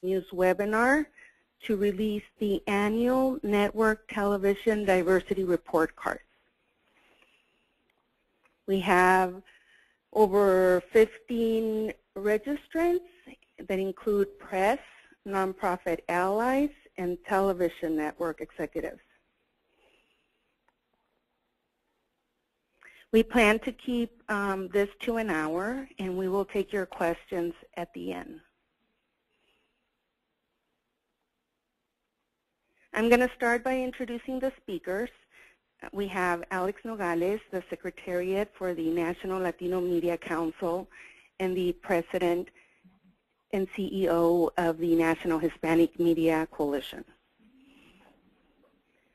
News webinar to release the annual Network Television Diversity Report Card. We have over 15 registrants that include press, nonprofit allies, and television network executives. We plan to keep this to an hour, and we will take your questions at the end. I'm going to start by introducing the speakers. We have Alex Nogales, the Secretariat for the National Latino Media Council and the President and CEO of the National Hispanic Media Coalition.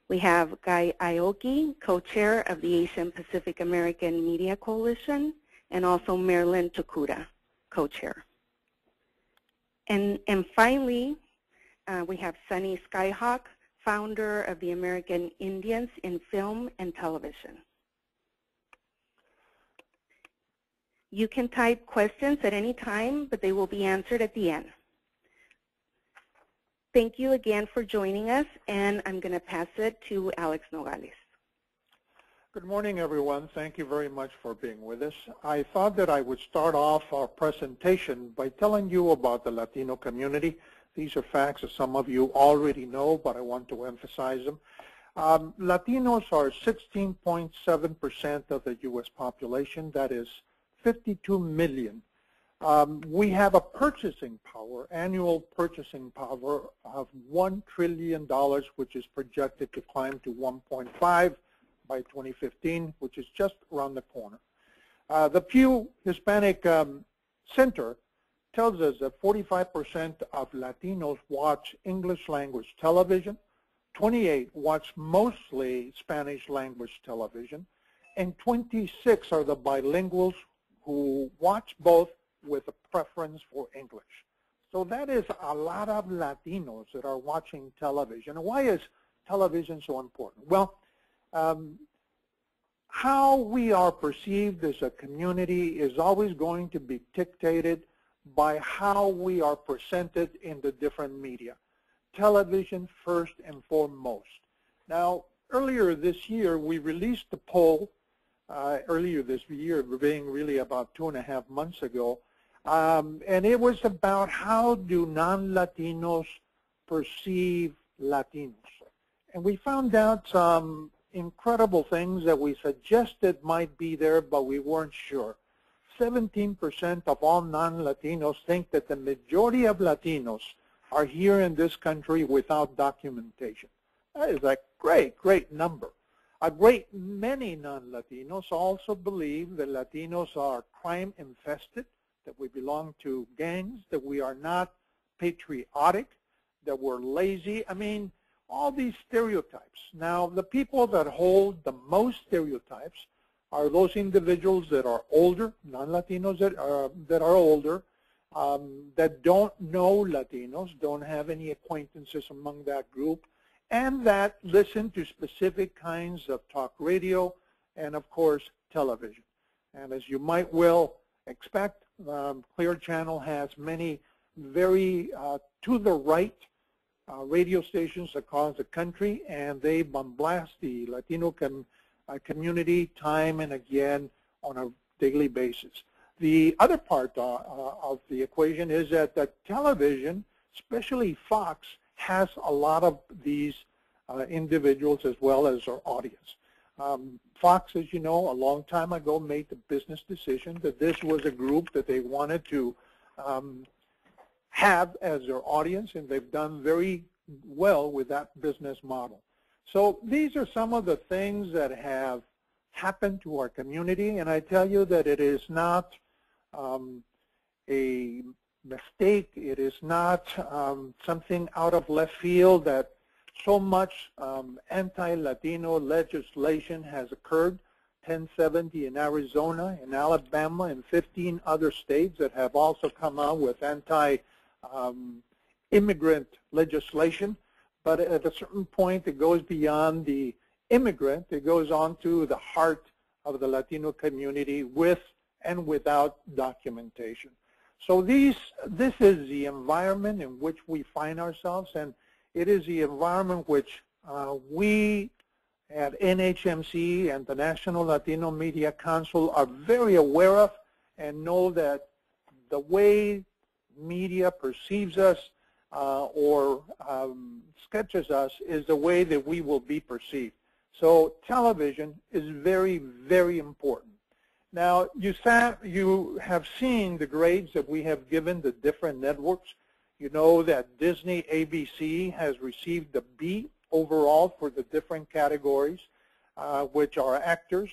We have Guy Aoki, co-chair of the Asian Pacific American Media Coalition, and also Marilyn Tokuda, co-chair. And finally, we have Sonny Skyhawk, founder of the American Indians in Film and Television. You can type questions at any time, but they will be answered at the end. Thank you again for joining us, and I'm going to pass it to Alex Nogales. Good morning, everyone. Thank you very much for being with us. I thought that I would start off our presentation by telling you about the Latino community. These are facts that some of you already know, but I want to emphasize them. Latinos are 16.7% of the U.S. population. That is 52 million. We have a purchasing power, annual purchasing power of $1 trillion, which is projected to climb to 1.5 by 2015, which is just around the corner. The Pew Hispanic Center tells us that 45% of Latinos watch English language television, 28 watch mostly Spanish language television, and 26 are the bilinguals who watch both with a preference for English. So that is a lot of Latinos that are watching television. And why is television so important? Well, how we are perceived as a community is always going to be dictated by how we are presented in the different media. Television first and foremost. Now, earlier this year, we released a poll, being really about 2.5 months ago, and it was about how do non-Latinos perceive Latinos. And we found out some incredible things that we suggested might be there, but we weren't sure. 17% of all non-Latinos think that the majority of Latinos are here in this country without documentation. That is a great, great number. A great many non-Latinos also believe that Latinos are crime-infested, that we belong to gangs, that we are not patriotic, that we're lazy. I mean, all these stereotypes. Now, the people that hold the most stereotypes are those individuals that are older, non-Latinos that are older, that don't know Latinos, don't have any acquaintances among that group, and that listen to specific kinds of talk radio and, of course, television. And as you might well expect, Clear Channel has many very to the right radio stations across the country, and they bombast the Latino community time and again on a daily basis. The other part of the equation is that the television, especially Fox, has a lot of these individuals as well as our audience. Fox, as you know, a long time ago made the business decision that this was a group that they wanted to have as their audience, and they've done very well with that business model. So these are some of the things that have happened to our community, and I tell you that it is not a mistake. It is not something out of left field that so much anti-Latino legislation has occurred. 1070 in Arizona, in Alabama, and 15 other states that have also come out with anti-immigrant legislation. But at a certain point, it goes beyond the immigrant. It goes on to the heart of the Latino community with and without documentation. So this is the environment in which we find ourselves, and it is the environment which we at NHMC and the National Latino Media Council are very aware of and know that the way media perceives us or sketches us is the way that we will be perceived. So television is very, very important. Now, you have seen the grades that we have given the different networks. You know that Disney ABC has received the B overall for the different categories, which are actors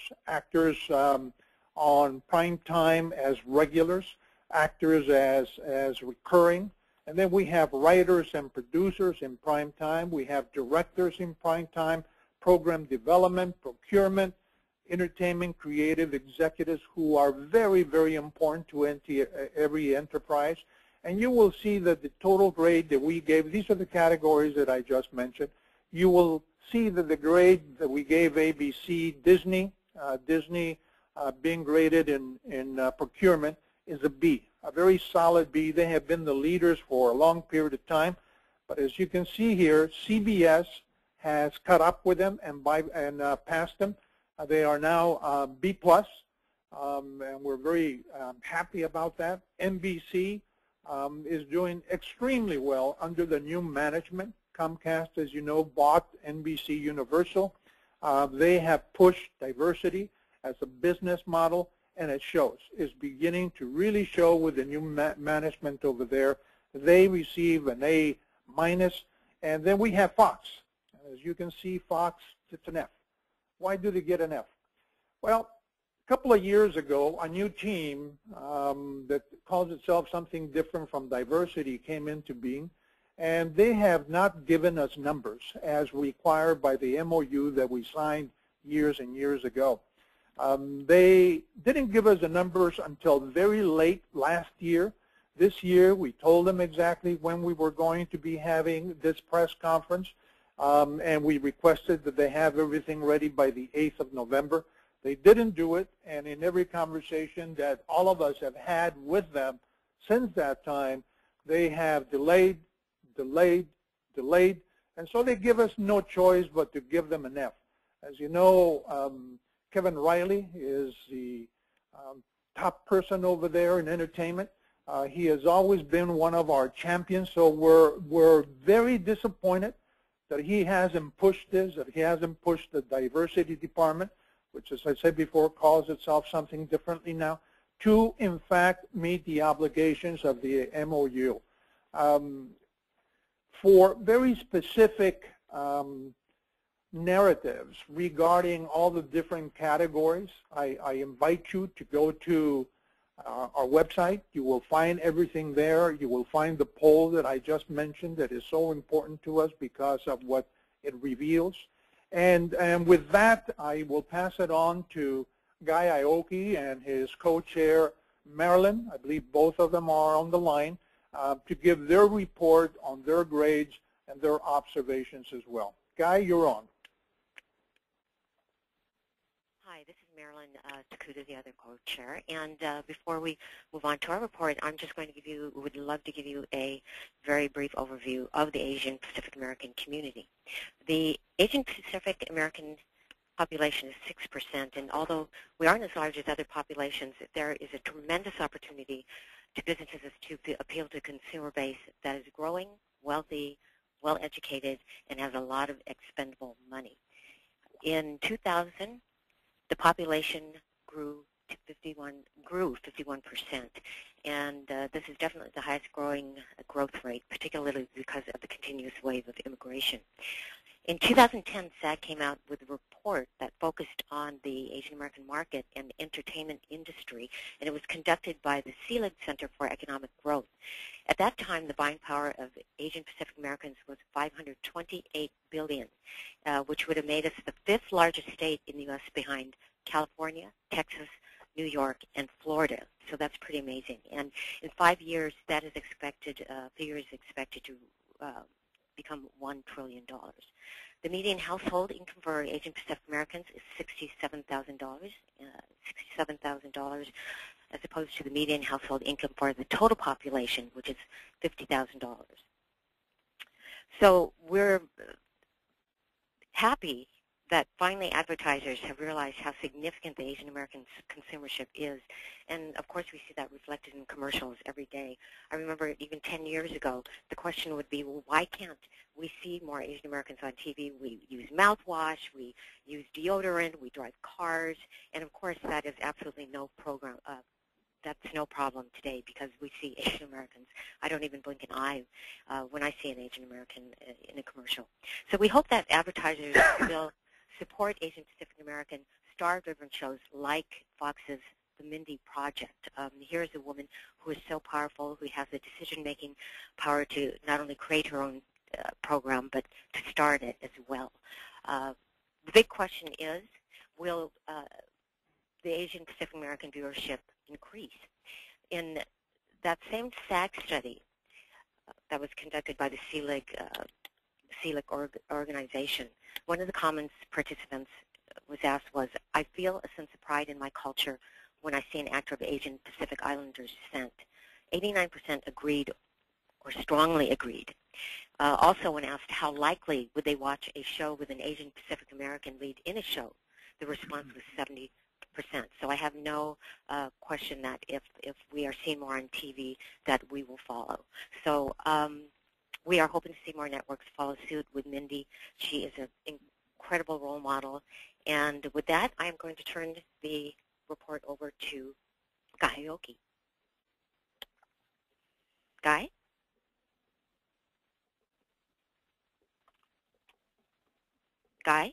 on prime time as regulars, actors as recurring, and then we have writers and producers in prime time. We have directors in prime time, program development, procurement, entertainment, creative executives who are very, very important to every enterprise. And you will see that the total grade that we gave, these are the categories that I just mentioned. You will see that the grade that we gave ABC, Disney being graded in procurement is a B, a very solid B. They have been the leaders for a long period of time. But as you can see here, CBS has caught up with them and passed them. They are now B+, and we're very happy about that. NBC is doing extremely well under the new management. Comcast, as you know, bought NBC Universal. They have pushed diversity as a business model, and it shows. It's beginning to really show with the new management over there. They receive an A-, and then we have Fox. As you can see, Fox, it's an F. Why do they get an F? Well, a couple of years ago, a new team that calls itself something different from diversity came into being, and they have not given us numbers as required by the MOU that we signed years and years ago. They didn't give us the numbers until very late last year. This year, we told them exactly when we were going to be having this press conference, and we requested that they have everything ready by the 8th of November. They didn't do it, and in every conversation that all of us have had with them since that time, they have delayed, and so they give us no choice but to give them an F. As you know, Kevin Riley is the top person over there in entertainment. He has always been one of our champions, so we're very disappointed that he hasn't pushed this, that he hasn't pushed the diversity department, which, as I said before, calls itself something differently now, to, in fact, meet the obligations of the MOU. For very specific narratives regarding all the different categories, I invite you to go to our website. You will find everything there. You will find the poll that I just mentioned that is so important to us because of what it reveals. And with that, I will pass it on to Guy Aoki and his co-chair, Marilyn. I believe both of them are on the line to give their report on their grades and their observations as well. Guy, you're on. Hi, this is Marilyn Takuda, the other co-chair. And before we move on to our report, I'm just going to would love to give you a very brief overview of the Asian Pacific American community. The Asian Pacific American population is 6%, and although we aren't as large as other populations, there is a tremendous opportunity to businesses to appeal to a consumer base that is growing, wealthy, well-educated, and has a lot of expendable money. In 2000, the population grew 51%, and this is definitely the highest growth rate, particularly because of the continuous wave of immigration. In 2010, SAG came out with a report that focused on the Asian American market and the entertainment industry, and it was conducted by the Selig Center for Economic Growth. At that time, the buying power of Asian Pacific Americans was $528 billion, which would have made us the 5th largest state in the U.S. behind California, Texas, New York, and Florida. So that's pretty amazing. And in 5 years, that is expected, figure is expected to become $1 trillion. The median household income for Asian Pacific Americans is $67,000. $67,000 as opposed to the median household income for the total population, which is $50,000. So we're happy that finally advertisers have realized how significant the Asian American consumership is. And of course we see that reflected in commercials every day. I remember even 10 years ago, the question would be, well, why can't we see more Asian Americans on TV? We use mouthwash, we use deodorant, we drive cars, and of course that is absolutely no that's no problem today because we see Asian Americans. I don't even blink an eye when I see an Asian American in a commercial. So we hope that advertisers will support Asian Pacific American star-driven shows like Fox's The Mindy Project. Here's a woman who is so powerful, who has the decision-making power to not only create her own program, but to star in it as well. The big question is, will the Asian Pacific American viewership increase? In that same SAG study that was conducted by the CLIC organization, one of the comments participants was asked was, I feel a sense of pride in my culture when I see an actor of Asian Pacific Islanders descent. 89% agreed or strongly agreed. Also when asked how likely would they watch a show with an Asian Pacific American lead in a show, the response was 70%. So I have no question that if we are seen more on TV, that we will follow. So we are hoping to see more networks follow suit with Mindy. She is an incredible role model. And with that, I am going to turn the report over to Guy Aoki. Guy? Guy?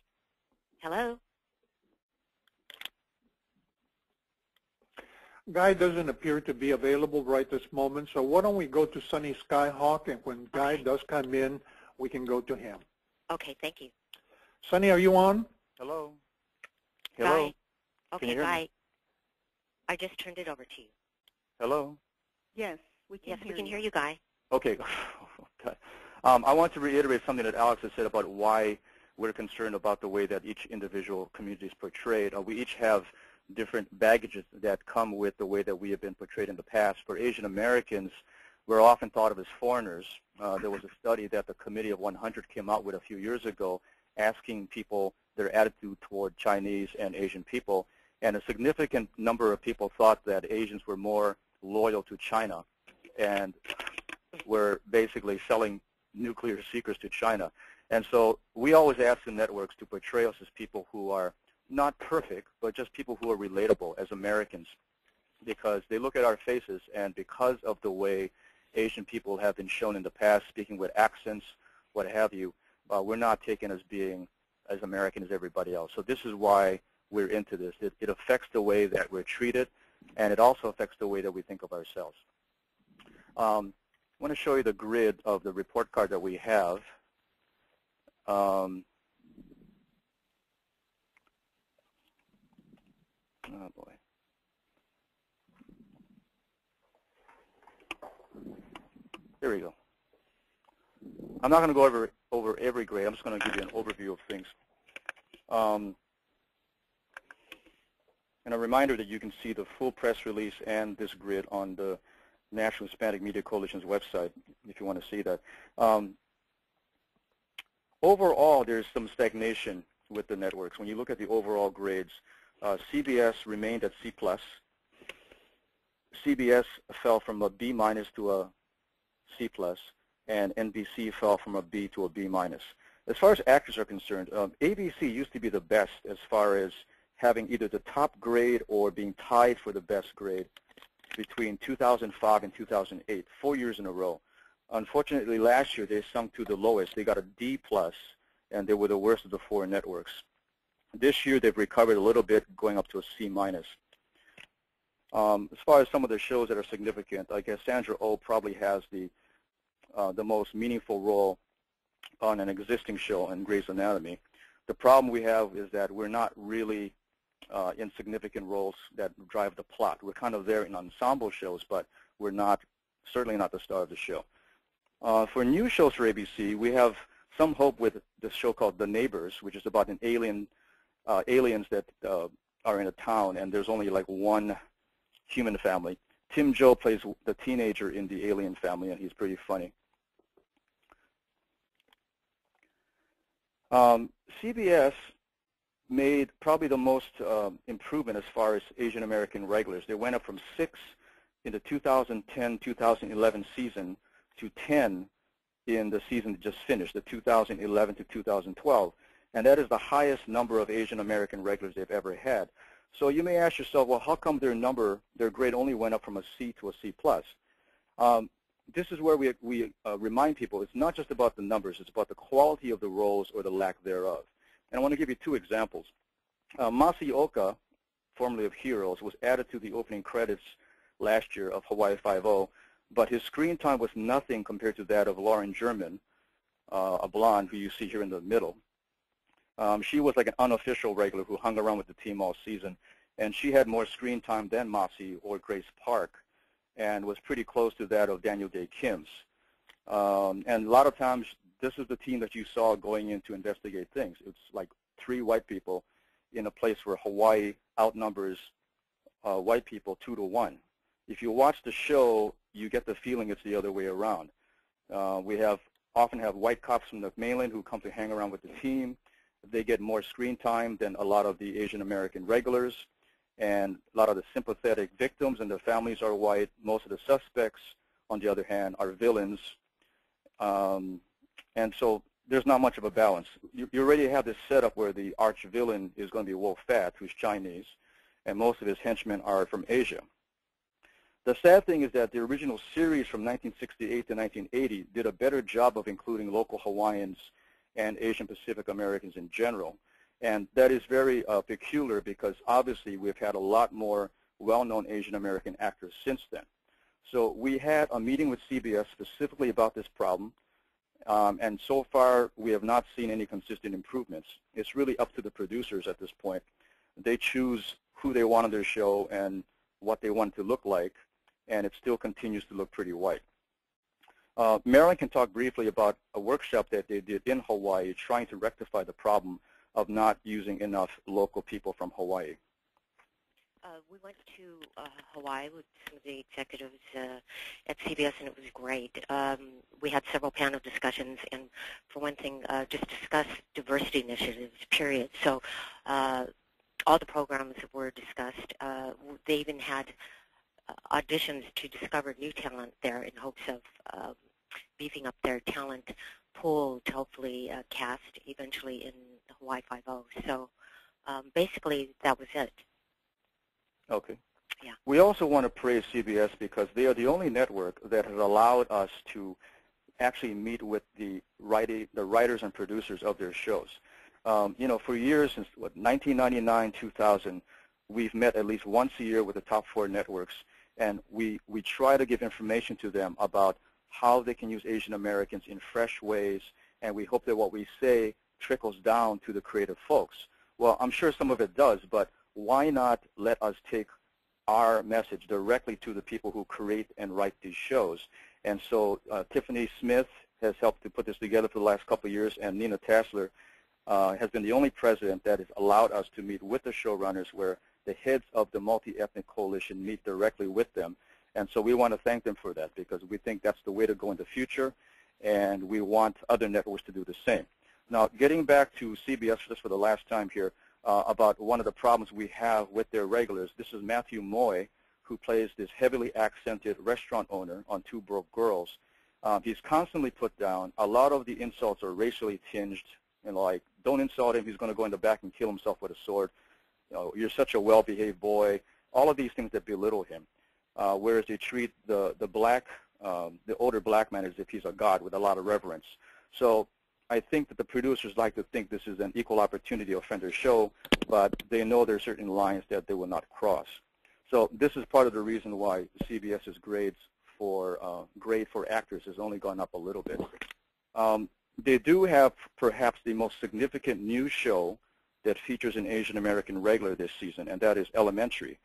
Hello? Guy doesn't appear to be available right this moment, so why don't we go to Sonny Skyhawk, and when Guy does come in, we can go to him. Okay, thank you. Sonny, are you on? Hello? Hello? Guy? Okay, Guy, I just turned it over to you. Hello? Yes, we can hear you, Guy. Okay. Okay. I want to reiterate something that Alex has said about why we're concerned about the way that each individual community is portrayed. We each have different baggages that come with the way that we have been portrayed in the past. For Asian Americans, we're often thought of as foreigners. There was a study that the Committee of 100 came out with a few years ago asking people their attitude toward Chinese and Asian people, and a significant number of people thought that Asians were more loyal to China and were basically selling nuclear secrets to China. And so we always ask the networks to portray us as people who are not perfect, but just people who are relatable as Americans, because they look at our faces, and because of the way Asian people have been shown in the past, speaking with accents, what have you, we're not taken as being as American as everybody else. So this is why we're into this. It affects the way that we're treated, and it also affects the way that we think of ourselves. I want to show you the grid of the report card that we have. Oh boy. There we go. I'm not going to go over every grade. I'm just going to give you an overview of things. And a reminder that you can see the full press release and this grid on the National Hispanic Media Coalition's website if you want to see that. Overall, there's some stagnation with the networks. When you look at the overall grades, CBS remained at C+. CBS fell from a B- to a C+, and NBC fell from a B to a B-. As far as actors are concerned, ABC used to be the best as far as having either the top grade or being tied for the best grade between 2005 and 2008, 4 years in a row. Unfortunately, last year they sunk to the lowest. They got a D+, and they were the worst of the four networks. This year they've recovered a little bit, going up to a C-. As far as some of the shows that are significant, I guess Sandra Oh probably has the most meaningful role on an existing show in Grey's Anatomy. The problem we have is that we're not really in significant roles that drive the plot. We're kind of there in ensemble shows, but we're not, certainly not the star of the show. For new shows for ABC, we have some hope with this show called The Neighbors, which is about an aliens that are in a town, and there's only like one Human Family. Tim Joe plays the teenager in the Alien Family, and he's pretty funny. CBS made probably the most improvement as far as Asian American regulars. They went up from 6 in the 2010-2011 season to 10 in the season that just finished, the 2011 to 2012. And that is the highest number of Asian American regulars they've ever had. So you may ask yourself, well, how come their grade only went up from a C to a C+? This is where we remind people it's not just about the numbers, it's about the quality of the roles or the lack thereof. And I want to give you 2 examples. Masaoka, formerly of Heroes, was added to the opening credits last year of Hawaii Five-0, but his screen time was nothing compared to that of Lauren German, a blonde who you see here in the middle. She was like an unofficial regular who hung around with the team all season, and she had more screen time than Masi or Grace Park, and was pretty close to that of Daniel Day Kim's. And a lot of times, this is the team that you saw going in to investigate things. It's like 3 white people in a place where Hawaii outnumbers white people 2 to 1. If you watch the show, you get the feeling it's the other way around. We often have white cops from the mainland who come to hang around with the team. They get more screen time than a lot of the Asian American regulars. And a lot of the sympathetic victims and their families are white. Most of the suspects, on the other hand, are villains. And so there's not much of a balance. You already have this setup where the arch villain is going to be Wolf Fat, who's Chinese, and most of his henchmen are from Asia. The sad thing is that the original series from 1968 to 1980 did a better job of including local Hawaiians and Asian Pacific Americans in general. And that is very peculiar because obviously we've had a lot more well-known Asian American actors since then. So we had a meeting with CBS specifically about this problem, and so far we have not seen any consistent improvements. It's really up to the producers at this point. They choose who they want on their show and what they want it to look like, and it still continues to look pretty white. Marilyn can talk briefly about a workshop that they did in Hawaii trying to rectify the problem of not using enough local people from Hawaii. We went to Hawaii with some of the executives at CBS, and it was great. We had several panel discussions, and for one thing, just discussed diversity initiatives, period. So all the programs that were discussed, they even had auditions to discover new talent there in hopes of beefing up their talent pool to hopefully cast eventually in Hawaii Five-0. So basically, that was it. Okay. Yeah. We also want to praise CBS because they are the only network that has allowed us to actually meet with the writers and producers of their shows. You know, for years, since 1999, 2000, we've met at least once a year with the top 4 networks, and we try to give information to them about how they can use Asian Americans in fresh ways, and we hope that what we say trickles down to the creative folks. Well, I'm sure some of it does, but why not let us take our message directly to the people who create and write these shows? And so Tiffany Smith has helped to put this together for the last couple of years, and Nina Tassler has been the only president that has allowed us to meet with the showrunners where the heads of the multi-ethnic coalition meet directly with them. And so we want to thank them for that because we think that's the way to go in the future, and we want other networks to do the same. Now, getting back to CBS just for the last time here, about one of the problems we have with their regulars. This is Matthew Moy, who plays this heavily accented restaurant owner on Two Broke Girls. He's constantly put down. A lot of the insults are racially tinged, and like, don't insult him, he's going to go in the back and kill himself with a sword. You know, you're such a well-behaved boy. All of these things that belittle him. Whereas they treat the older black man as if he's a god with a lot of reverence. So I think that the producers like to think this is an equal opportunity offender show, but they know there are certain lines that they will not cross. So this is part of the reason why CBS's grade for actors has only gone up a little bit. They do have perhaps the most significant new show that features an Asian American regular this season, and that is Elementary.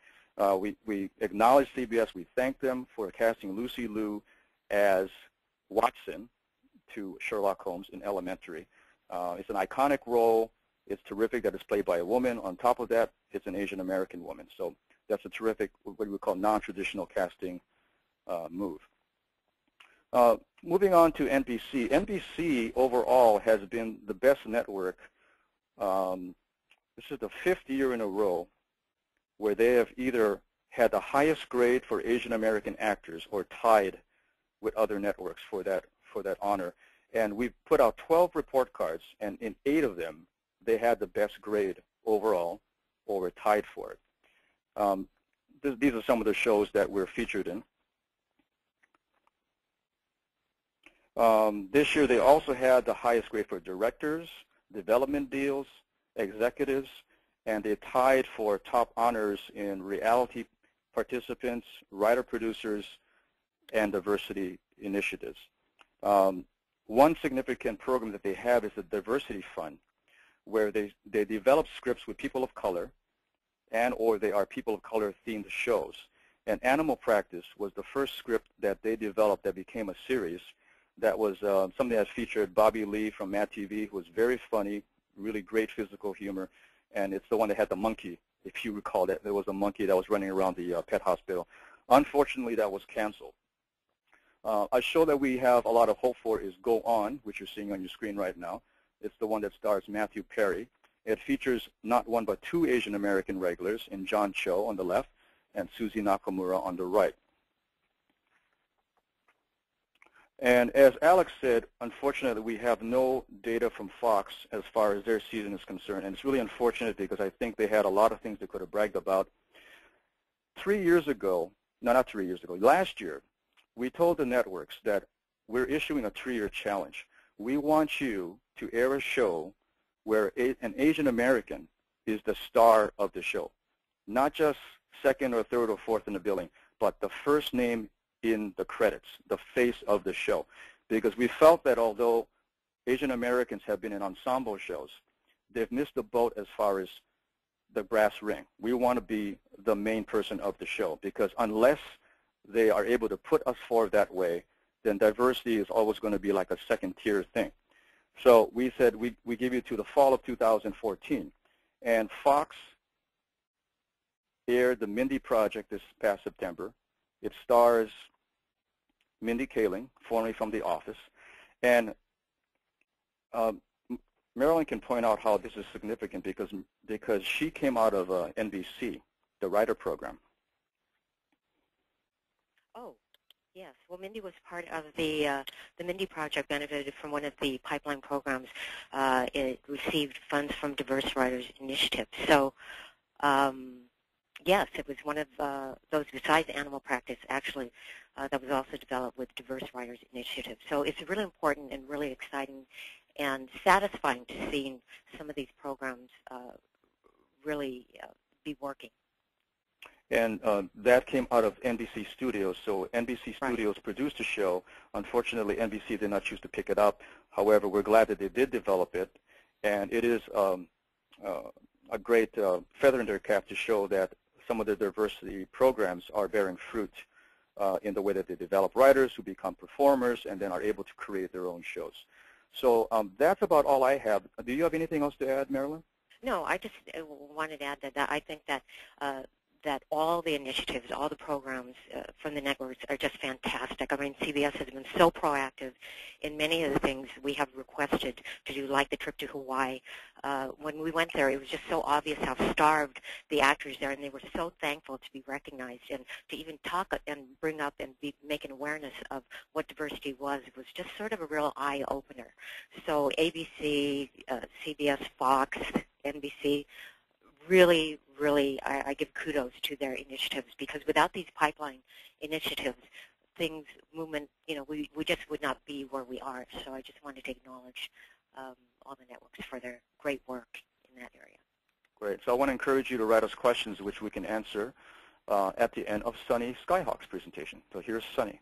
We acknowledge CBS. We thank them for casting Lucy Liu as Watson to Sherlock Holmes in Elementary. It's an iconic role. It's terrific that it's played by a woman. On top of that, it's an Asian American woman. So that's a terrific, what we call non-traditional casting move. Moving on to NBC. NBC overall has been the best network. This is the 5th year in a row where they have either had the highest grade for Asian American actors or tied with other networks for that honor. And we put out 12 report cards, and in 8 of them, they had the best grade overall or were tied for it. These are some of the shows that we're featured in. This year, they also had the highest grade for directors, development deals, executives, and they tied for top honors in reality participants, writer-producers, and diversity initiatives. One significant program that they have is the Diversity Fund, where they develop scripts with people of color and or they are people of color themed shows. And Animal Practice was the first script that they developed that became a series. That was something that featured Bobby Lee from Mad TV, who was very funny, really great physical humor, and it's the one that had the monkey, if you recall that. There was a monkey that was running around the pet hospital. Unfortunately, that was canceled. A show that we have a lot of hope for is Go On, which you're seeing on your screen right now. It's the one that stars Matthew Perry. It features not one but 2 Asian American regulars in John Cho on the left and Suzy Nakamura on the right. And as Alex said, unfortunately, we have no data from Fox as far as their season is concerned. And it's really unfortunate because I think they had a lot of things they could have bragged about. 3 years ago, no, not 3 years ago, last year, we told the networks that we're issuing a 3-year challenge. We want you to air a show where an Asian American is the star of the show. Not just second or third or fourth in the billing, but the first name in the credits, the face of the show. Because we felt that although Asian Americans have been in ensemble shows, they've missed the boat as far as the brass ring. We want to be the main person of the show, because unless they are able to put us forward that way, then diversity is always going to be like a second-tier thing. So we said we give you to the fall of 2014. And Fox aired the Mindy Project this past September. It stars Mindy Kaling, formerly from The Office. And Marilyn can point out how this is significant because she came out of NBC, the writer program. Oh, yes. Well, Mindy was part of the Mindy Project, benefited from one of the pipeline programs. It received funds from Diverse Writers Initiative. So, yes, it was one of those, besides Animal Practice, actually, that was also developed with Diverse Writers Initiative. So it's really important and really exciting and satisfying to see some of these programs really be working. And that came out of NBC Studios. So NBC Studios produced a show. Unfortunately, NBC did not choose to pick it up. However, we're glad that they did develop it. And it is a great feather in their cap to show that some of the diversity programs are bearing fruit in the way that they develop writers who become performers and then are able to create their own shows. So that's about all I have. Do you have anything else to add, Marilyn? No, I just wanted to add that I think that that all the initiatives, all the programs from the networks are just fantastic. I mean, CBS has been so proactive in many of the things we have requested to do, like the trip to Hawaii. When we went there, it was just so obvious how starved the actors are, and they were so thankful to be recognized and to even talk and bring up and make an awareness of what diversity was. It was just sort of a real eye-opener. So ABC, CBS, Fox, NBC, really, really, I give kudos to their initiatives, because without these pipeline initiatives, movement, we just would not be where we are. So I just wanted to acknowledge all the networks for their great work in that area. Great. So I want to encourage you to write us questions which we can answer at the end of Sonny Skyhawk's presentation. So here's Sonny.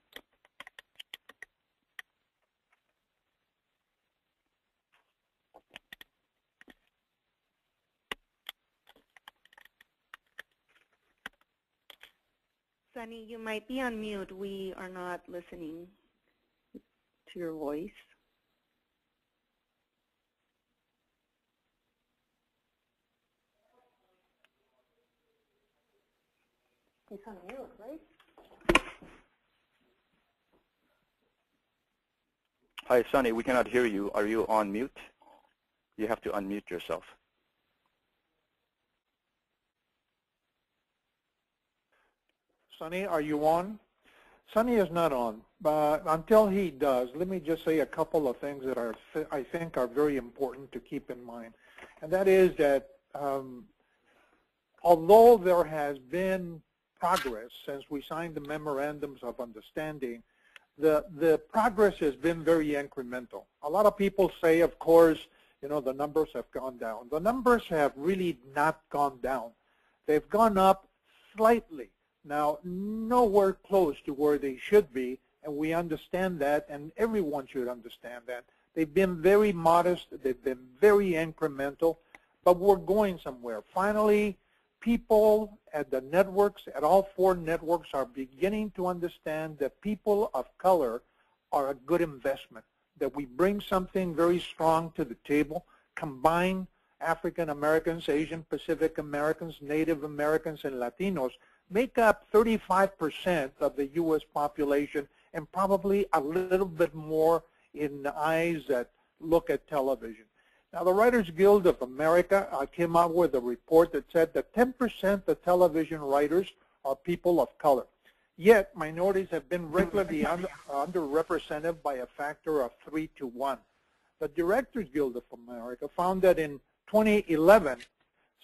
Sonny, you might be on mute. We are not listening to your voice. He's on mute, right? Hi, Sonny. We cannot hear you. Are you on mute? You have to unmute yourself. Sonny, are you on? Sonny is not on, but until he does, let me just say a couple of things that I think are very important to keep in mind. And that is that although there has been progress since we signed the Memorandums of Understanding, the progress has been very incremental. A lot of people say, of course, you know, the numbers have gone down. The numbers have really not gone down. They've gone up slightly. Now, nowhere close to where they should be, and we understand that, and everyone should understand that. They've been very modest. They've been very incremental, but we're going somewhere. Finally, people at the networks, at all 4 networks, are beginning to understand that people of color are a good investment, that we bring something very strong to the table, combine African Americans, Asian Pacific Americans, Native Americans, and Latinos, make up 35% of the U.S. population and probably a little bit more in the eyes that look at television. Now, the Writers Guild of America came out with a report that said that 10% of television writers are people of color. Yet, minorities have been regularly underrepresented by a factor of 3 to 1. The Directors Guild of America found that in 2011,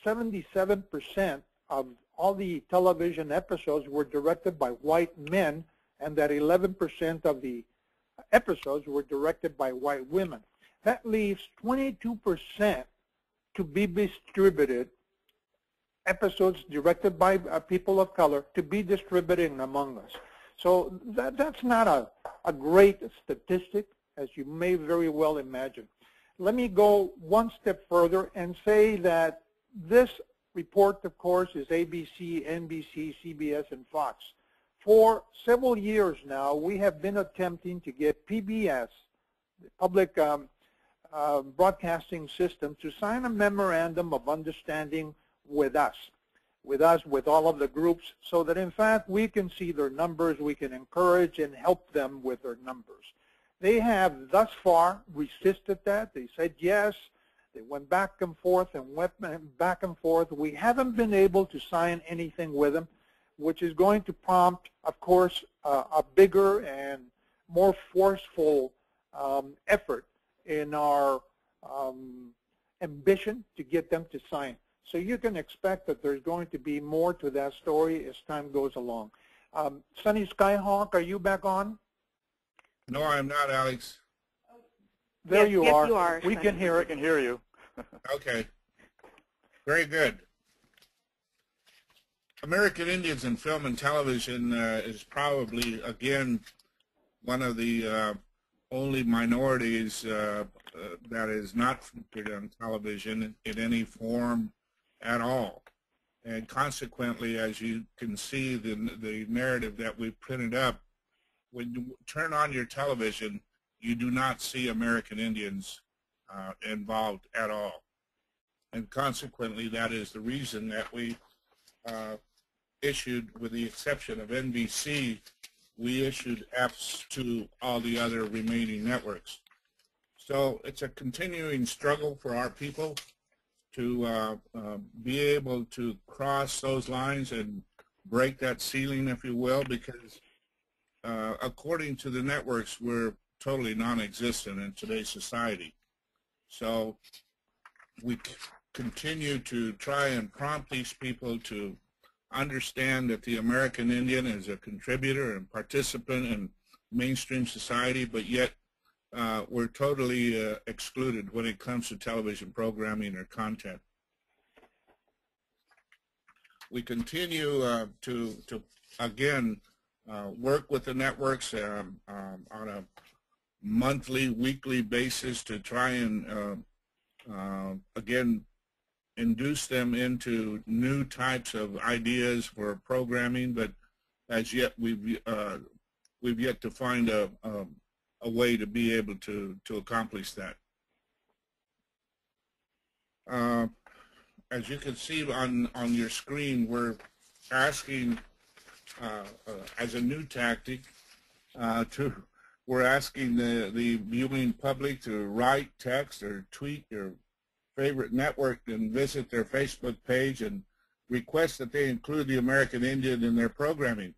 77% of all the television episodes were directed by white men, and that 11% of the episodes were directed by white women. That leaves 22% to be distributed, episodes directed by people of color to be distributed among us. So that's not a great statistic, as you may very well imagine. Let me go one step further and say that this report, of course, is ABC, NBC, CBS, and Fox. For several years now, we have been attempting to get PBS, the public broadcasting system, to sign a memorandum of understanding with us, with all of the groups, so that in fact we can see their numbers, we can encourage and help them with their numbers. They have thus far resisted that. They said yes. They went back and forth and went back and forth. We haven't been able to sign anything with them, which is going to prompt, of course, a bigger and more forceful effort in our ambition to get them to sign. So you can expect that there's going to be more to that story as time goes along. Sonny Skyhawk, are you back on? No, I'm not, Alex. There Yes, you yes, are. you are. We can hear I it. can hear you. Okay. Very good. American Indians in film and television is probably, again, one of the only minorities that is not featured on television in any form at all. And consequently, as you can see, the narrative that we've printed up, when you turn on your television, you do not see American Indians involved at all. And consequently, that is the reason that we issued, with the exception of NBC, we issued Fs to all the other remaining networks. So it's a continuing struggle for our people to be able to cross those lines and break that ceiling, if you will, because according to the networks, we're totally non-existent in today's society. So we continue to try and prompt these people to understand that the American Indian is a contributor and participant in mainstream society, but yet we're totally excluded when it comes to television programming or content. We continue to again, work with the networks on a monthly, weekly basis to try and, again, induce them into new types of ideas for programming, but as yet we've yet to find a way to be able to accomplish that. As you can see on your screen, we're asking as a new tactic, we're asking the viewing public to write, text, or tweet your favorite network and visit their Facebook page and request that they include the American Indian in their programming.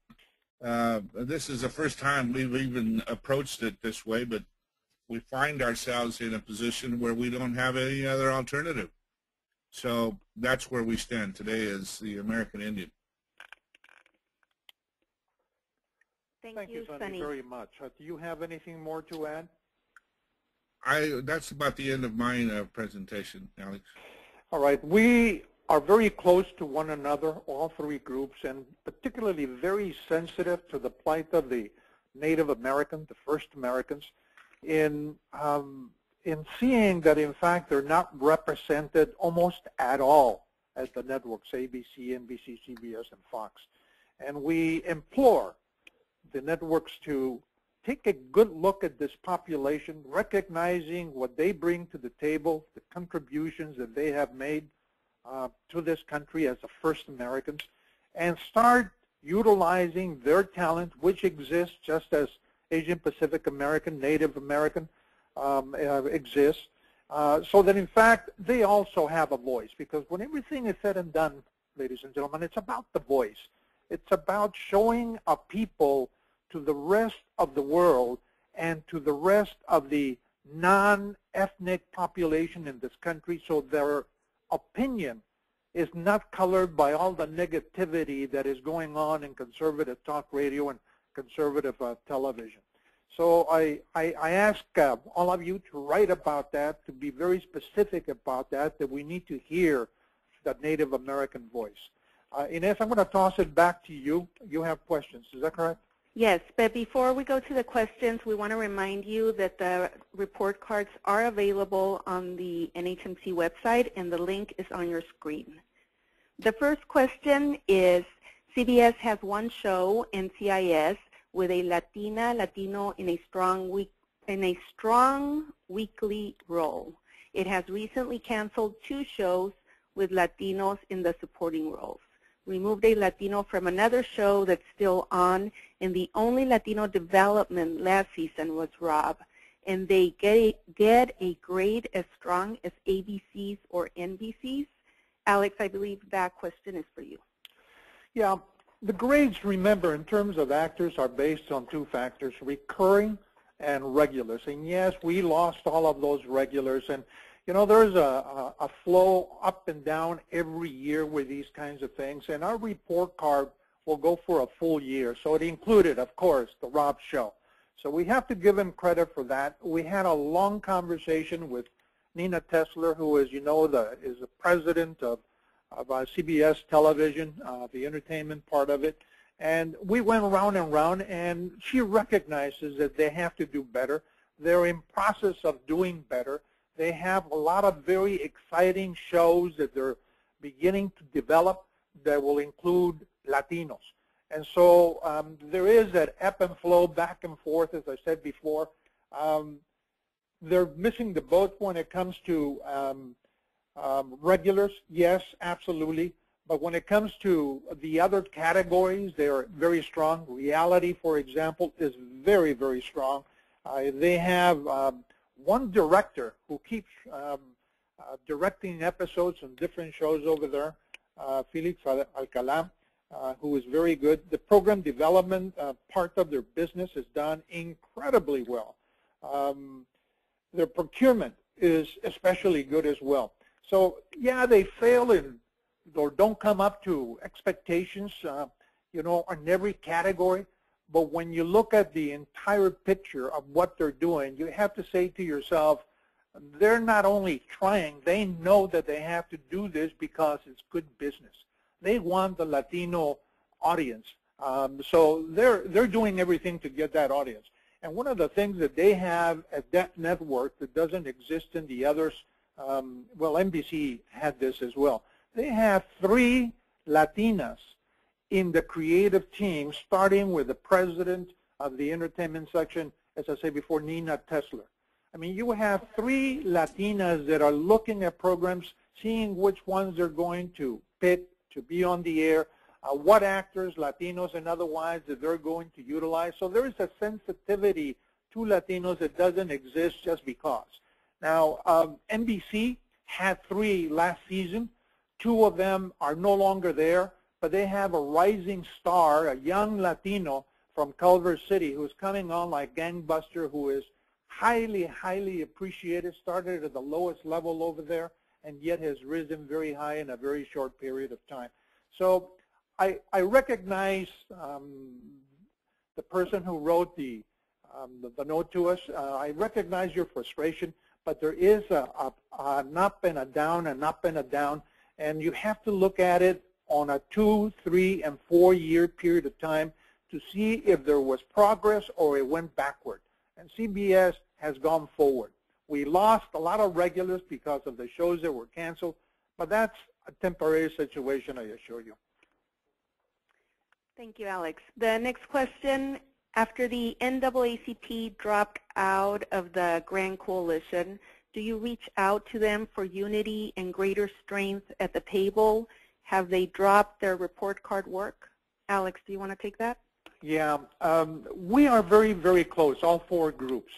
This is the first time we've even approached it this way, but we find ourselves in a position where we don't have any other alternative. So that's where we stand today as the American Indian. Thank you, Sonny, very much. Do you have anything more to add? That's about the end of my presentation, Alex. All right. We are very close to one another, all three groups, and particularly very sensitive to the plight of the Native American, the first Americans, in seeing that, in fact, they're not represented almost at all as the networks, ABC, NBC, CBS, and Fox. And we implore the networks to take a good look at this population, recognizing what they bring to the table, the contributions that they have made to this country as the first Americans, and start utilizing their talent, which exists just as Asian Pacific American, Native American exists, so that in fact they also have a voice. Because when everything is said and done, ladies and gentlemen, it's about the voice. It's about showing a people to the rest of the world and to the rest of the non-ethnic population in this country, so their opinion is not colored by all the negativity that is going on in conservative talk radio and conservative television. So I ask all of you to write about that, to be very specific about that we need to hear that Native American voice. Inez, I'm going to toss it back to you. You have questions. Is that correct? Yes, but before we go to the questions, we want to remind you that the report cards are available on the NHMC website, and the link is on your screen. The first question is, CBS has one show, NCIS, with a Latino in a strong weekly role. It has recently canceled 2 shows with Latinos in the supporting roles. Removed a Latino from another show that's still on, and the only Latino development last season was Rob. And they get a grade as strong as ABC's or NBC's. Alex, I believe that question is for you. Yeah, the grades, remember, in terms of actors are based on 2 factors, recurring and regulars. And yes, we lost all of those regulars. And you know, there's a flow up and down every year with these kinds of things, and our report card will go for a full year. So it included, of course, the Rob show. So we have to give him credit for that. We had a long conversation with Nina Tesler, who, as you know, is the president of CBS television, the entertainment part of it. And we went around and around, and she recognizes that they have to do better. They're in process of doing better. They have a lot of very exciting shows that they're beginning to develop that will include Latinos. And so there is that ebb and flow back and forth, as I said before. They're missing the boat when it comes to regulars, yes, absolutely. But when it comes to the other categories, they're very strong. Reality, for example, is very, very strong. They have one director who keeps directing episodes on different shows over there, Felix Alcalá, who is very good. The program development part of their business is done incredibly well. Their procurement is especially good as well. So yeah, they fail in or don't come up to expectations, you know, on every category. But when you look at the entire picture of what they're doing, you have to say to yourself, they're not only trying, they know that they have to do this because it's good business. They want the Latino audience. So they're doing everything to get that audience. And one of the things that they have at that network that doesn't exist in the others, well, NBC had this as well. They have 3 Latinas in the creative team, starting with the president of the entertainment section, as I said before, Nina Tesler. I mean, you have 3 Latinas that are looking at programs, seeing which ones they're going to pick to be on the air. what actors, Latinos and otherwise, that they're going to utilize. So there is a sensitivity to Latinos that doesn't exist just because. Now, NBC had 3 last season. 2 of them are no longer there, but they have a rising star, a young Latino from Culver City who's coming on like gangbuster, who is highly, highly appreciated, started at the lowest level over there, and yet has risen very high in a very short period of time. So I recognize the person who wrote the note to us. I recognize your frustration, but there is an up and a down, an up and a down, and you have to look at it on a 2, 3, and 4-year period of time to see if there was progress or it went backward. And CBS has gone forward. We lost a lot of regulars because of the shows that were canceled, but that's a temporary situation, I assure you. Thank you, Alex. The next question, after the NAACP dropped out of the Grand Coalition, do you reach out to them for unity and greater strength at the table? Have they dropped their report card work? Alex, do you want to take that? Yeah, we are very, very close, all 4 groups.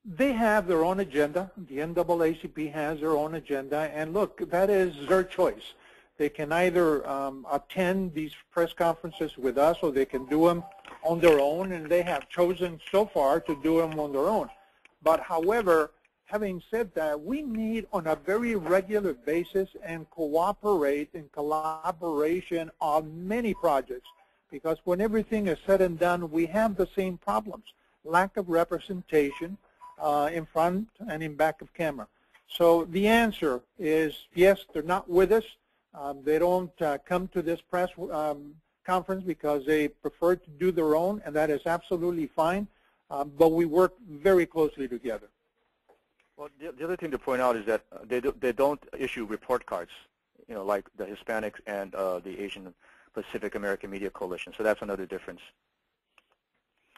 They have their own agenda. The NAACP has their own agenda, and look, that is their choice. They can either attend these press conferences with us, or they can do them on their own, and they have chosen so far to do them on their own. But however, having said that, we meet on a very regular basis and cooperate in collaboration on many projects, because when everything is said and done, we have the same problems: lack of representation in front and in back of camera. So the answer is yes, they're not with us. They don't come to this press conference because they prefer to do their own, and that is absolutely fine. But we work very closely together. Well, the other thing to point out is that they don't issue report cards, you know, like the Hispanics and the Asian Pacific American Media Coalition. So that's another difference.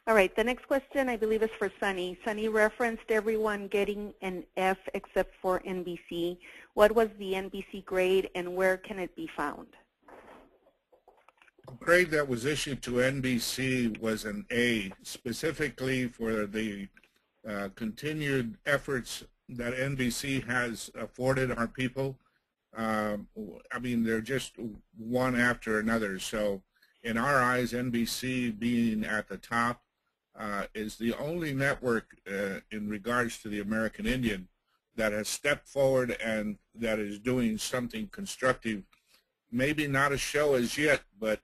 All right, the next question I believe is for Sonny. Sonny referenced everyone getting an F except for NBC. What was the NBC grade and where can it be found? The grade that was issued to NBC was an A, specifically for the continued efforts that NBC has afforded our people. I mean, they're just one after another. So in our eyes, NBC being at the top is the only network in regards to the American Indian that has stepped forward and that is doing something constructive. Maybe not a show as yet, but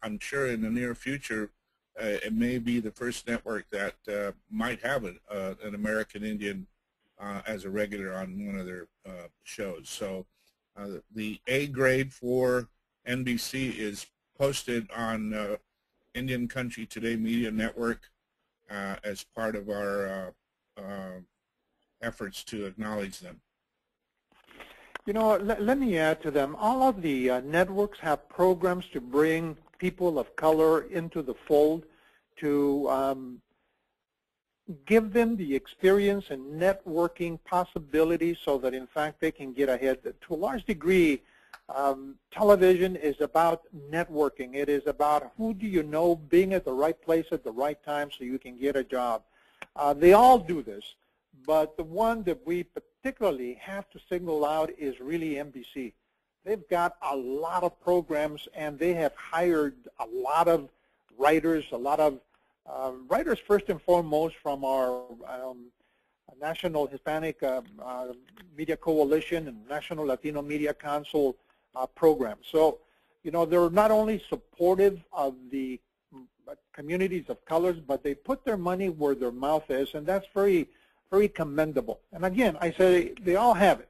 I'm sure in the near future it may be the first network that might have an American Indian as a regular on one of their shows. So the A grade for NBC is posted on Indian Country Today Media Network as part of our efforts to acknowledge them. You know, let me add to them. All of the networks have programs to bring people of color into the fold, to give them the experience and networking possibilities so that, in fact, they can get ahead. To a large degree, television is about networking. It is about who do you know, being at the right place at the right time so you can get a job. They all do this, but the one that we particularly have to single out is really NBC. They've got a lot of programs, and they have hired a lot of writers, writers first and foremost from our National Hispanic Media Coalition and National Latino Media Council program. So, you know, they're not only supportive of the communities of colors, but they put their money where their mouth is, and that's very, very commendable. And again, I say they all have it.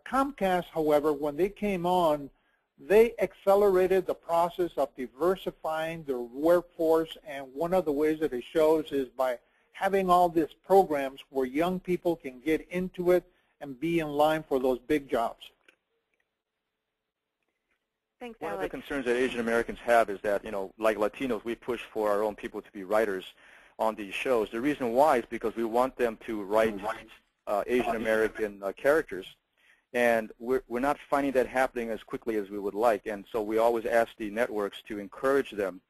Comcast, however, when they came on, they accelerated the process of diversifying their workforce, and one of the ways that it shows is by having all these programs where young people can get into it and be in line for those big jobs. Thanks, One Alex. of the concerns that Asian Americans have is that, you know, like Latinos, we push for our own people to be writers on these shows. The reason why is because we want them to write Asian American characters And we're not finding that happening as quickly as we would like. And so we always ask the networks to encourage them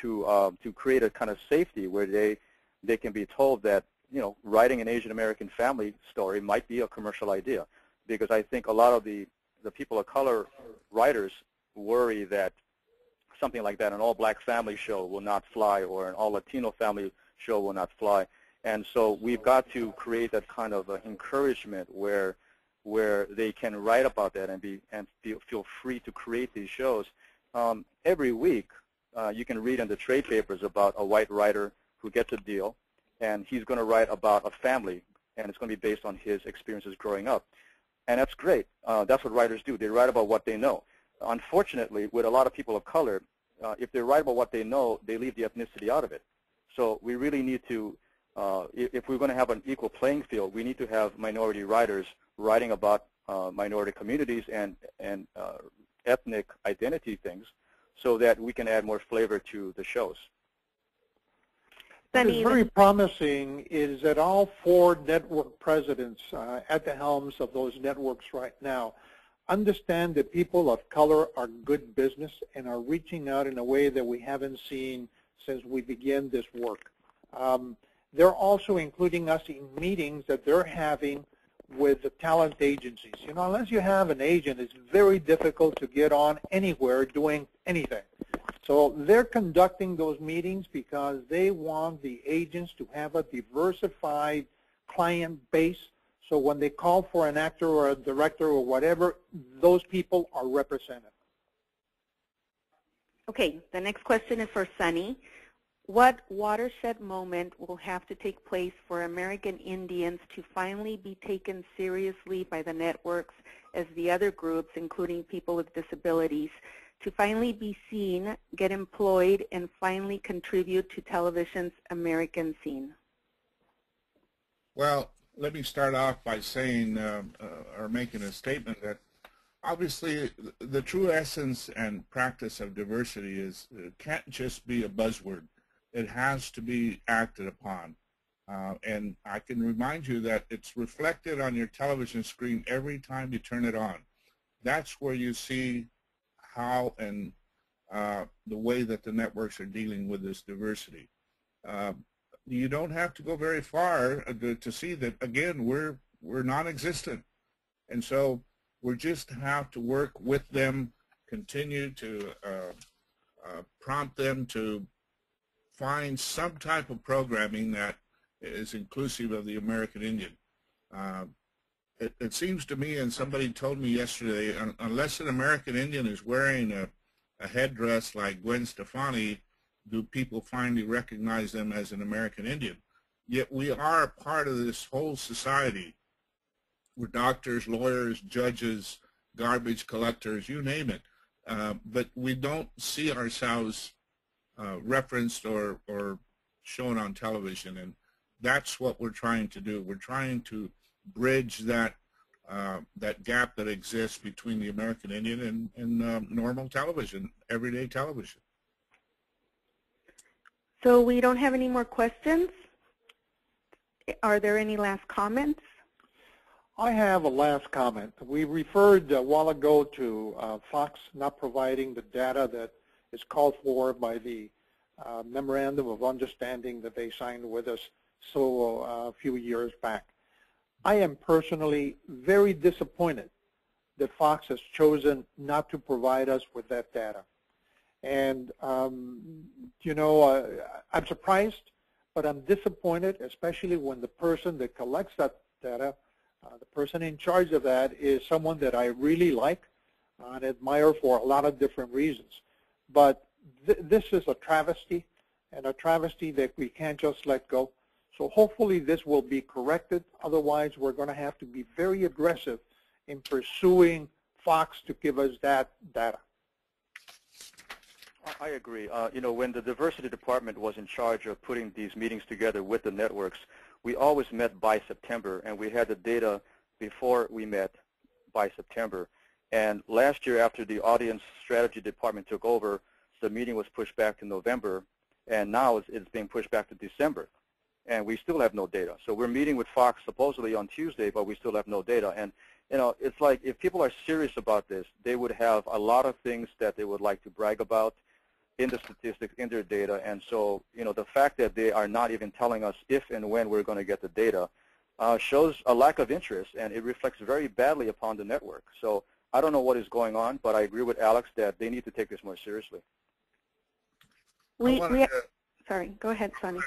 to create a kind of safety where they can be told that, you know, writing an Asian American family story might be a commercial idea. Because I think a lot of the people of color writers worry that something like that, an all-black family show will not fly, or an all-Latino family show will not fly. And so we've got to create that kind of encouragement where they can write about that and feel free to create these shows. Every week, you can read in the trade papers about a white writer who gets a deal, and he's going to write about a family, and it's going to be based on his experiences growing up. And that's great. That's what writers do. They write about what they know. Unfortunately, with a lot of people of color, if they write about what they know, they leave the ethnicity out of it. So we really need to, if we're going to have an equal playing field, we need to have minority writers writing about minority communities and ethnic identity things so that we can add more flavor to the shows. What is very promising is that all 4 network presidents at the helms of those networks right now understand that people of color are good business and are reaching out in a way that we haven't seen since we began this work. They're also including us in meetings that they're having with the talent agencies. You know, unless you have an agent, it's very difficult to get on anywhere doing anything. So they're conducting those meetings because they want the agents to have a diversified client base. So when they call for an actor or a director or whatever, those people are represented. Okay, the next question is for Sonny. What watershed moment will have to take place for American Indians to finally be taken seriously by the networks as the other groups, including people with disabilities, to finally be seen, get employed, and finally contribute to television's American scene? Well, let me start off by saying or making a statement that obviously the true essence and practice of diversity is it can't just be a buzzword. It has to be acted upon. And I can remind you that it's reflected on your television screen every time you turn it on. That's where you see how and the way that the networks are dealing with this diversity. You don't have to go very far to see that, again, we're non-existent. And so we just have to work with them, continue to prompt them to find some type of programming that is inclusive of the American Indian. It seems to me, and somebody told me yesterday, unless an American Indian is wearing a headdress like Gwen Stefani, do people finally recognize them as an American Indian. Yet we are a part of this whole society. We're doctors, lawyers, judges, garbage collectors, you name it. But we don't see ourselves referenced or shown on television, and that's what we're trying to do. We're trying to bridge that that gap that exists between the American Indian and normal television, everyday television. So we don't have any more questions. Are there any last comments? I have a last comment. We referred a while ago to Fox not providing the data that is called for by the Memorandum of Understanding that they signed with us a few years back. I am personally very disappointed that Fox has chosen not to provide us with that data. And, you know, I'm surprised, but I'm disappointed, especially when the person that collects that data, the person in charge of that is someone that I really like and admire for a lot of different reasons. But this is a travesty, and a travesty that we can't just let go. So hopefully this will be corrected. Otherwise, we're going to have to be very aggressive in pursuing Fox to give us that data. I agree. You know, when the diversity department was in charge of putting these meetings together with the networks, we always met by September, and we had the data before we met by September. And last year, after the audience strategy department took over, the meeting was pushed back to November, and now it's being pushed back to December. and we still have no data. So we're meeting with Fox supposedly on Tuesday, but we still have no data. And it's like if people are serious about this, they would have a lot of things that they would like to brag about in the statistics, in their data. And so, the fact that they are not even telling us if and when we're going to get the data shows a lack of interest, and it reflects very badly upon the network. So I don't know what is going on, but I agree with Alex that they need to take this more seriously. Sorry, go ahead, Sonny.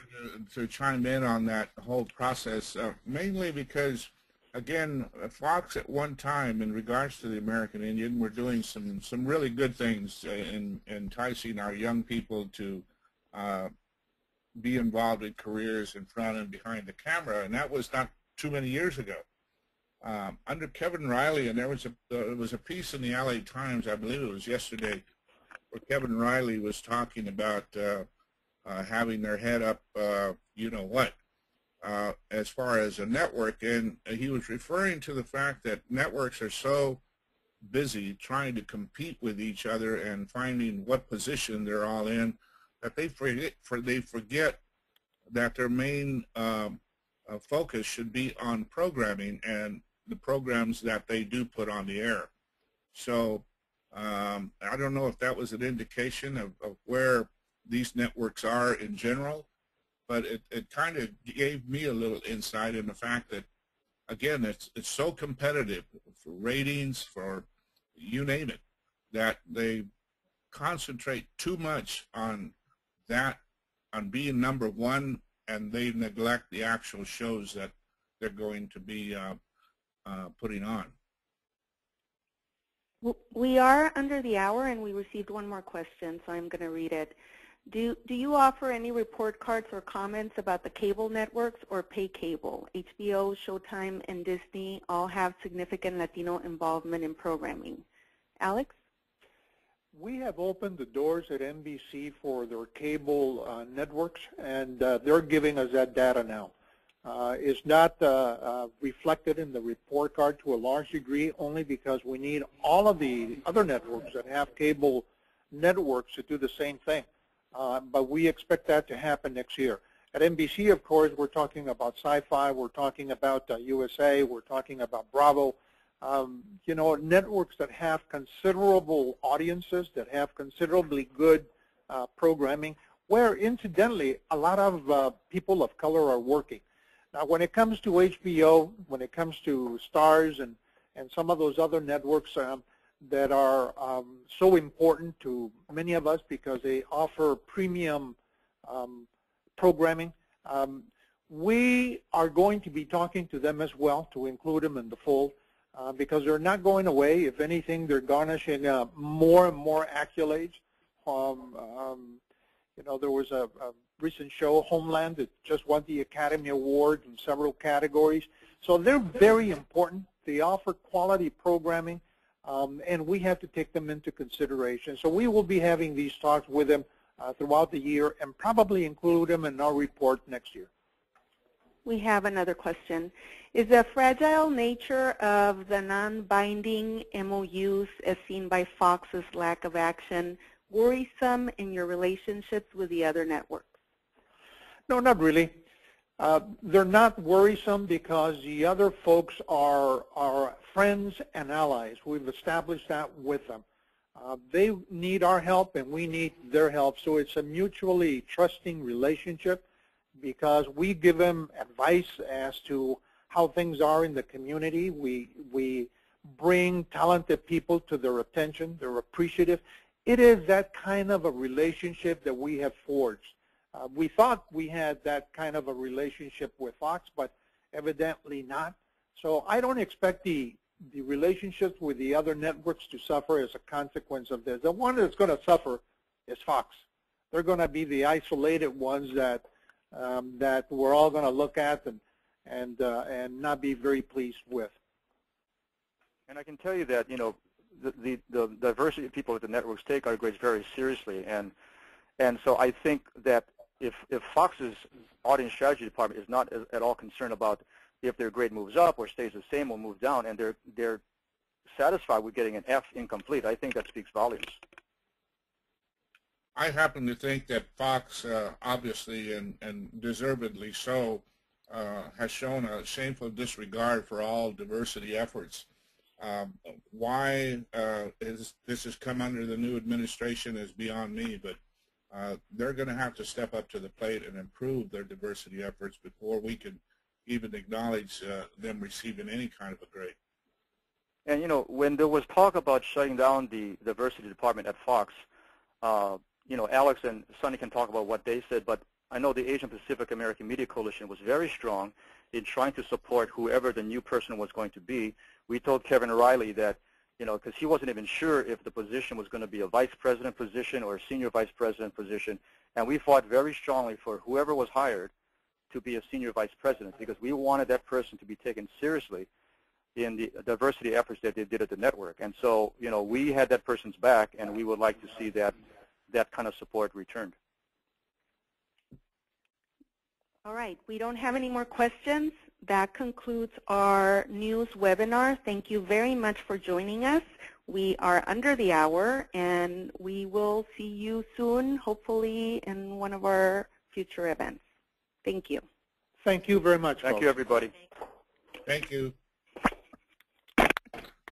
To chime in on that whole process, mainly because, again, Fox at one time, in regards to the American Indian, were doing some really good things in enticing our young people to be involved in careers in front and behind the camera, and that was not too many years ago. Under Kevin Riley, and there was a piece in the LA Times, I believe it was yesterday, where Kevin Riley was talking about having their head up, as far as a network, and he was referring to the fact that networks are so busy trying to compete with each other and finding what position they're all in that they forget that their main focus should be on programming and the programs that they do put on the air. So I don't know if that was an indication of where these networks are in general, but it kind of gave me a little insight in the fact that, again, it's so competitive for ratings, for you name it, that they concentrate too much on that, on being number one, and they neglect the actual shows that they're going to be putting on. We are under the hour, and we received one more question, so I'm going to read it. Do you offer any report cards or comments about the cable networks or pay cable? HBO, Showtime, and Disney all have significant Latino involvement in programming. Alex? We have opened the doors at NBC for their cable networks, and they're giving us that data now. It's not reflected in the report card to a large degree, only because we need all of the other networks that have cable networks to do the same thing. But we expect that to happen next year. At NBC, of course, we're talking about Sci-Fi, we're talking about USA, we're talking about Bravo. Networks that have considerable audiences, that have considerably good programming, where incidentally a lot of people of color are working. Now, when it comes to HBO, when it comes to Stars and some of those other networks that are so important to many of us because they offer premium programming, we are going to be talking to them as well to include them in the fold. Because they're not going away. If anything, they're garnishing more and more accolades. There was a recent show, Homeland, that just won the Academy Award in several categories. So they're very important. They offer quality programming, and we have to take them into consideration. So we will be having these talks with them throughout the year and probably include them in our report next year. We have another question. Is the fragile nature of the non-binding MOUs as seen by Fox's lack of action worrisome in your relationships with the other networks? No, not really. They're not worrisome because the other folks are friends and allies. We've established that with them. They need our help and we need their help, so it's a mutually trusting relationship, because we give them advice as to how things are in the community. We bring talented people to their attention. They're appreciative. It is that kind of a relationship that we have forged. We thought we had that kind of a relationship with Fox, but evidently not. So I don't expect the relationships with the other networks to suffer as a consequence of this. The one that's going to suffer is Fox. They're going to be the isolated ones that we're all going to look at and not be very pleased with. And I can tell you that the diversity of people at the networks take our grades very seriously, and so I think that if Fox's audience strategy department is not at all concerned about if their grade moves up or stays the same or moves down, and they're satisfied with getting an F incomplete, I think that speaks volumes. I happen to think that Fox, obviously and deservedly so, has shown a shameful disregard for all diversity efforts. Why this has come under the new administration is beyond me, but they're going to have to step up to the plate and improve their diversity efforts before we can even acknowledge them receiving any kind of a grade. And, you know, when there was talk about shutting down the diversity department at Fox, you know, Alex and Sonny can talk about what they said, but I know the Asian Pacific American Media Coalition was very strong in trying to support whoever the new person was going to be. We told Kevin Riley that, you know, because he wasn't even sure if the position was going to be a vice president position or a senior vice president position, and we fought very strongly for whoever was hired to be a senior vice president because we wanted that person to be taken seriously in the diversity efforts that they did at the network. And so, you know, we had that person's back, and we would like to see that kind of support returned. All right, we don't have any more questions. That concludes our news webinar. Thank you very much for joining us. We are under the hour, and we will see you soon, hopefully in one of our future events. Thank you. Thank you very much, Thank folks. you, everybody. Thank you.